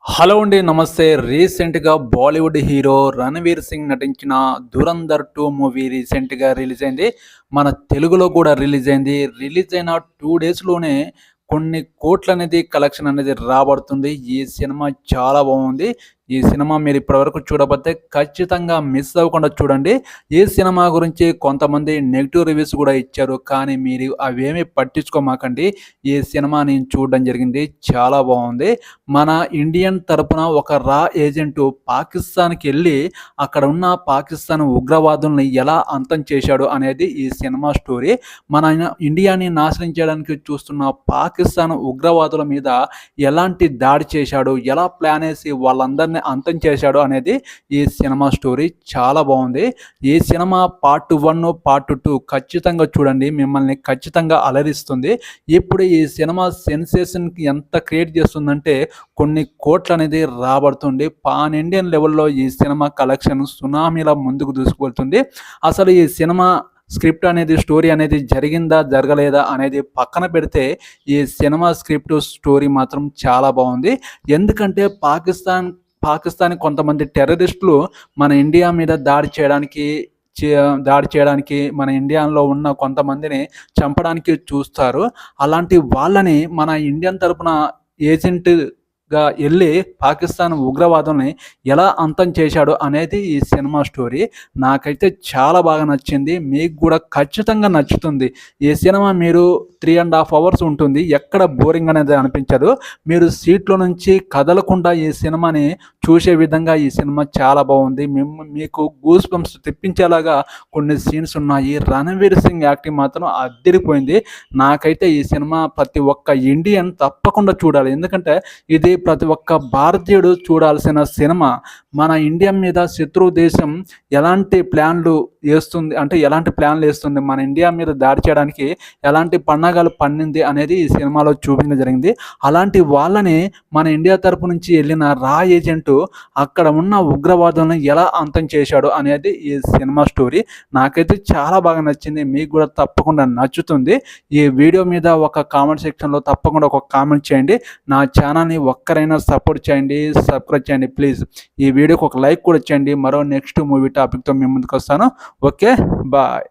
Hello అండి, నమస్తే. రీసెంట్గా బాలీవుడ్ హీరో రణవీర్ సింగ్ నటించిన ధురంధర్ 2 మూవీ రీసెంట్గా రిలీజ్ అయింది. మన తెలుగులో కూడా రిలీజ్ అయింది. రిలీజ్ అయిన 2 డేస్లోనే కొన్ని కోట్ల అనేది కలెక్షన్ అనేది రాబడుతుంది. ఈ సినిమా చాలా బాగుంది. ఈ సినిమా మీరు ఇప్పటివరకు చూడకపోతే ఖచ్చితంగా మిస్ అవ్వకుండా చూడండి. ఈ సినిమా గురించి కొంతమంది నెగిటివ్ రివ్యూస్ కూడా ఇచ్చారు, కానీ మీరు అవేమీ పట్టించుకోమాకండి. ఈ సినిమా నేను చూడడం జరిగింది, చాలా బాగుంది. మన ఇండియన్ తరపున ఒక రా ఏజెంటు పాకిస్తాన్‌కి ఎళ్లి అక్కడ ఉన్న పాకిస్తాన్ ఉగ్రవాదుల్ని ఎలా అంతం చేశాడు అనేది ఈ సినిమా స్టోరీ. మన ఇండియాని నాశనం చేయడానికి చూస్తున్న పాకిస్తాన్ ఉగ్రవాదుల మీద ఎలాంటి దాడి చేశాడు, ఎలా ప్లాన్ ఏసి వాళ్ళందరిని అంతం చేశాడు అనేది ఈ సినిమా స్టోరీ. చాలా బాగుంది. ఈ సినిమా పార్ట్ 1, పార్ట్ 2 ఖచ్చితంగా చూడండి, మిమ్మల్ని ఖచ్చితంగా అలరిస్తుంది. ఇప్పుడు ఈ సినిమా సెన్సేషన్‌కి ఎంత క్రియేట్ చేస్తుందంటే కొన్ని కోట్లు అనేది రాబడుతుంది. పాన్ ఇండియన్ లెవెల్‌లో ఈ సినిమా కలెక్షన్ సునామీలా ముందుకు దూసుకువెళ్తుంది. అసలు ఈ సినిమా స్క్రిప్ట్ అనేది, స్టోరీ అనేది జరిగిందా జరగలేదా అనేది పక్కన పెడితే ఈ సినిమా స్క్రిప్ట్ స్టోరీ మాత్రం చాలా బాగుంది. ఎందుకంటే పాకిస్తాన్ కొంతమంది టెర్రరిస్టులు మన ఇండియా మీద దాడి చేయడానికి మన ఇండియాలో ఉన్న కొంతమందిని చంపడానికి చూస్తారు. అలాంటి వాళ్ళని మన ఇండియన్ తరపున ఏజెంట్‌గా ఎళ్లి పాకిస్తాన్ ఉగ్రవాదుల్ని ఎలా అంతం చేశాడు అనేది ఈ సినిమా స్టోరీ. నాకైతే చాలా బాగా నచ్చింది. మీకు కూడా ఖచ్చితంగా నచ్చుతుంది. ఈ సినిమా మీరు 3½ అవర్స్ ఉంటుంది. ఎక్కడ బోరింగ్ అనేది అనిపించదు. మీరు సీట్లో నుంచి కదలకుండా ఈ సినిమాని చూసే విధంగా ఈ సినిమా చాలా బాగుంది. మీకు గూస్ బంప్స్ తెప్పించేలాగా కొన్ని సీన్స్ ఉన్నాయి. రణవీర్ సింగ్ యాక్టింగ్ మాత్రం అదిరిపోయింది. నాకైతే ఈ సినిమా ప్రతి ఒక్క ఇండియన్ తప్పకుండా చూడాలి. ఎందుకంటే ఇది ప్రతి ఒక్క భారతీయుడు చూడాల్సిన సినిమా. మన ఇండియా మీద శత్రు దేశం ఎలాంటి ప్లాన్లు వేస్తుంది, మన ఇండియా మీద దాడి చేయడానికి ఎలాంటి పన్నాగాలు పన్నింది అనేది ఈ సినిమాలో చూపించడం జరిగింది. అలాంటి వాళ్ళని మన ఇండియా తరపు నుంచి వెళ్ళిన రా ఏజెంటు అక్కడ ఉన్న ఉగ్రవాదులను ఎలా అంతం చేశాడు అనేది ఈ సినిమా స్టోరీ. నాకైతే చాలా బాగా నచ్చింది. మీకు కూడా తప్పకుండా నచ్చుతుంది. ఈ వీడియో మీద ఒక కామెంట్ సెక్షన్లో తప్పకుండా ఒక కామెంట్ చేయండి. నా ఛానల్ని ఒక్కరైనా సపోర్ట్ చేయండి, సబ్స్క్రైబ్ చేయండి ప్లీజ్. ఈ వీడియోకి ఒక లైక్ కూడా చేయండి. మరో నెక్స్ట్ మూవీ టాపిక్తో మీ ముందుకు వస్తాను. Okay, bye.